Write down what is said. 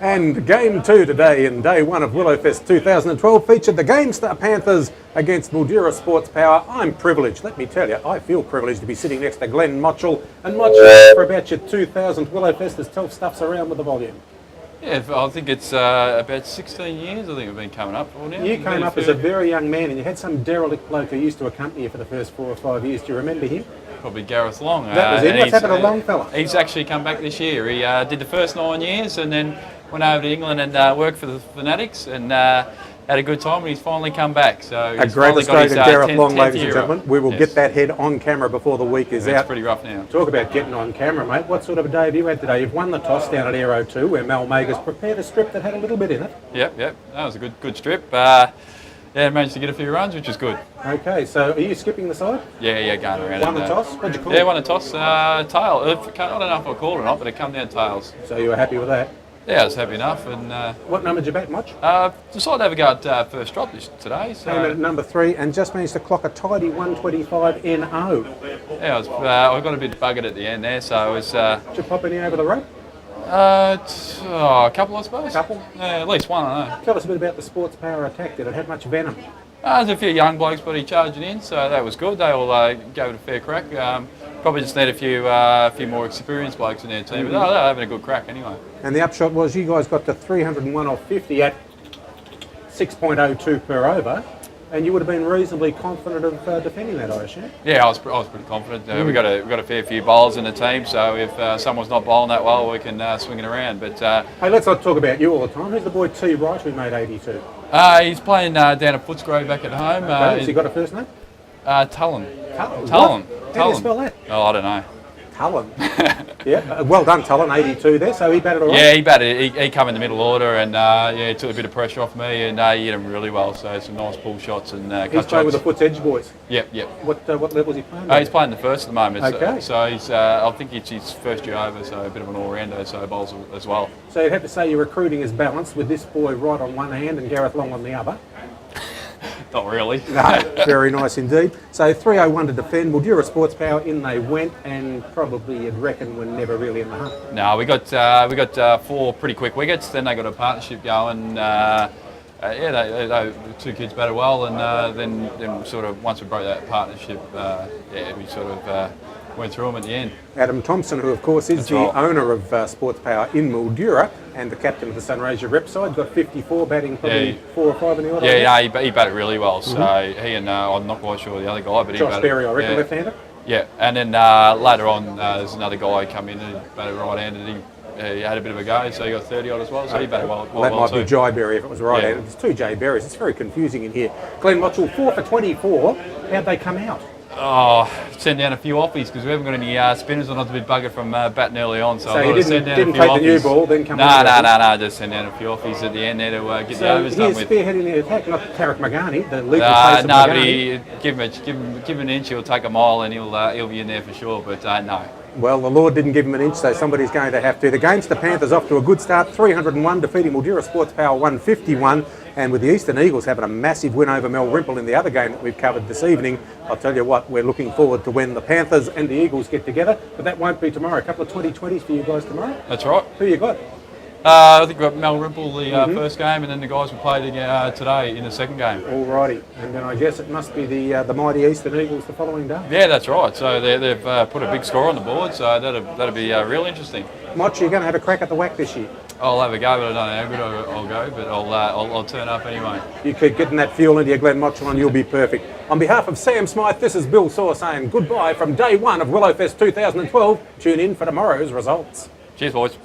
And game 2 today in day 1 of Willowfest 2012 featured the Gamesta Panthers against Mundoo Sports Power. I'm privileged, let me tell you, I feel privileged to be sitting next to Glenn Motchell. And Motchell, for about your 2000th Willowfest, tell stuffs around with the volume. Yeah, I think it's about 16 years I think we've been coming up for now. You came up as a very young man and you had some derelict bloke who used to accompany you for the first 4 or 5 years. Do you remember him? Probably Gareth Long. That was it. What's happened to Long fella? He's actually come back this year. He did the first 9 years and then went over to England and worked for the Fanatics and had a good time, and he's finally come back. So a great Australian, Gareth Long, ladies and gentlemen. We will get that head on camera before the week is out. It's pretty rough now. Talk about getting on camera, mate. What sort of a day have you had today? You've won the toss down at Aero 2, where Mal Mager's prepared a strip that had a little bit in it. Yep. That was a good strip. Yeah, managed to get a few runs, which is good. Okay, so are you skipping the side? Yeah, going around. Won the toss? What'd you call it? Yeah, won the toss. Tail. I don't know if I called it or not, but it come down tails. So you were happy with that? Yeah, I was happy enough. And what number did you bat, Much? Decided to have a go at first drop today. So came in at number 3 and just managed to clock a tidy 125 NO. Yeah, I got a bit buggered at the end there, so I was. Did you pop any over the rope? A couple, I suppose. Couple? Yeah, at least one, I know. Tell us a bit about the Sports Power attack. Did it have much venom? There's a few young blokes, but he charging in, so that was good. They all gave it a fair crack. Probably just need a few more experienced blokes in their team, but they're having a good crack anyway. And the upshot was you guys got to 301 off 50 at 6.02 per over, and you would have been reasonably confident of defending that, I assume. Yeah, I was pretty confident. We got a fair few bowlers in the team, so if someone's not bowling that well, we can swing it around. But hey, let's not talk about you all the time. Who's the boy T. Wright who made 82? He's playing down at Footscray back at home. Okay, has he got a first name? Tullen. Tullen. Tullen. How do you spell that? Oh, I don't know. Tullen. Yeah, well done, Tullen. 82 there. So he batted all right. Yeah, he batted. He come in the middle order, and he took a bit of pressure off me, and he hit him really well. So some nice pull shots and cut shots. He's playing with the Foot's Edge boys. Yep. What level is he playing? He's playing the first at the moment. Okay. So he's. I think it's his first year over, so a bit of an all-rounder, so bowls as well. So you'd have to say your recruiting is balanced with this boy right on one hand and Gareth Long on the other. Not really. No, very nice indeed. So 301 to defend. Mundoo Sports Power in they went, and probably you'd reckon we're never really in the hunt. No, we got 4 pretty quick wickets. Then they got a partnership going. The 2 kids batted well, and then sort of once we broke that partnership, we sort of went through them at the end. Adam Thompson, who of course is owner of Sports Power in Mildura and the captain of the Sunraysia rep side, got 54, batting probably 4 or 5 in the order. Yeah, he batted really well. So he and I'm not quite sure the other guy, but Josh Berry, I reckon, left-hander. Yeah, and then later on, there's another guy come in who batted right-handed. He had a bit of a go, so he got 30 odd as well. So he batted well. That might be Jai Berry if it was right. There's 2 Jai Berries. It's very confusing in here. Glenn Motchell, 4 for 24. How'd they come out? Oh, send down a few offies because we haven't got any spinners. I'm not a bit buggered from batting early on, so I you didn't take the new ball, then come on. No, just send down a few offies at the end there to get the overs done with. So he's spearheading the attack, not Tarek Magani, the legal face of Magani. But give him an inch, he'll take a mile, and he'll be in there for sure. But no. Well, the Lord didn't give him an inch, so somebody's going to have to. The Gamesta Panthers off to a good start, 301, defeating Mundoo Sports Power 151. And with the Eastern Eagles having a massive win over Melrimple in the other game that we've covered this evening, I'll tell you what, we're looking forward to when the Panthers and the Eagles get together. But that won't be tomorrow. A couple of 2020s for you guys tomorrow. That's right. Who you got? I think we've got Melrimple the first game, and then the guys we played today in the second game. Alrighty, and then I guess it must be the mighty Eastern Eagles the following day. Yeah, that's right. So they've put a big score on the board, so that'll be real interesting. Motch, you're going to have a crack at the whack this year. I'll have a go, but I don't know how good I'll go, but I'll turn up anyway. You keep getting that fuel into your Glenn Motchell and you'll be perfect. On behalf of Sam Smythe, this is Bill Saw saying goodbye from day 1 of Willowfest 2012. Tune in for tomorrow's results. Cheers, boys.